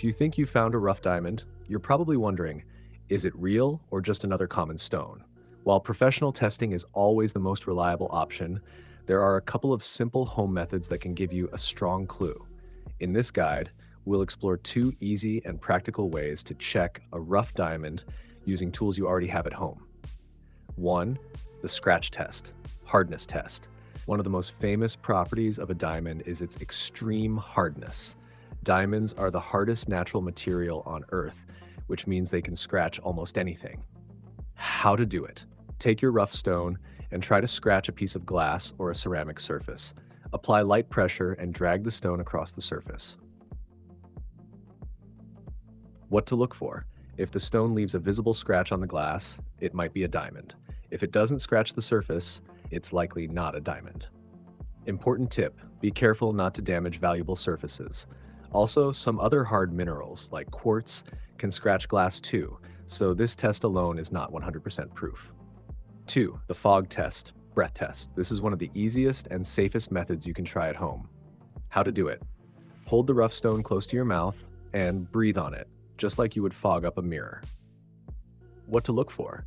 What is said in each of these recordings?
If you think you found a rough diamond, you're probably wondering, is it real or just another common stone? While professional testing is always the most reliable option, there are a couple of simple home methods that can give you a strong clue. In this guide, we'll explore two easy and practical ways to check a rough diamond using tools you already have at home. 1. The scratch test, hardness test. One of the most famous properties of a diamond is its extreme hardness. Diamonds are the hardest natural material on Earth, which means they can scratch almost anything. How to do it. Take your rough stone and try to scratch a piece of glass or a ceramic surface. Apply light pressure and drag the stone across the surface. What to look for. If the stone leaves a visible scratch on the glass, it might be a diamond. If it doesn't scratch the surface, it's likely not a diamond. Important tip, be careful not to damage valuable surfaces. Also, some other hard minerals, like quartz, can scratch glass too, so this test alone is not 100% proof. 2. The fog test, breath test. This is one of the easiest and safest methods you can try at home. How to do it. Hold the rough stone close to your mouth and breathe on it, just like you would fog up a mirror. What to look for.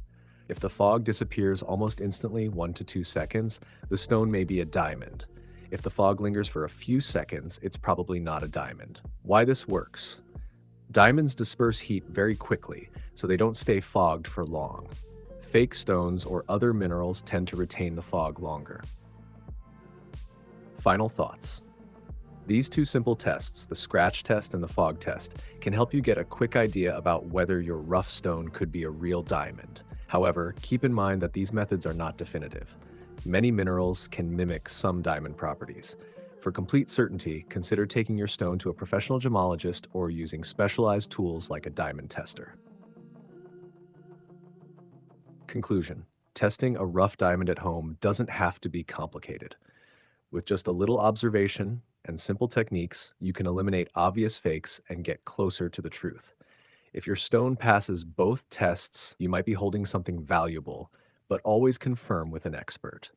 If the fog disappears almost instantly, 1 to 2 seconds, the stone may be a diamond. If the fog lingers for a few seconds, it's probably not a diamond. Why this works. Diamonds disperse heat very quickly, so they don't stay fogged for long. Fake stones or other minerals tend to retain the fog longer. Final thoughts. These two simple tests, the scratch test and the fog test, can help you get a quick idea about whether your rough stone could be a real diamond. However, keep in mind that these methods are not definitive. Many minerals can mimic some diamond properties. For complete certainty, consider taking your stone to a professional gemologist or using specialized tools like a diamond tester. Conclusion. Testing a rough diamond at home doesn't have to be complicated. With just a little observation and simple techniques, you can eliminate obvious fakes and get closer to the truth. If your stone passes both tests, you might be holding something valuable, but always confirm with an expert.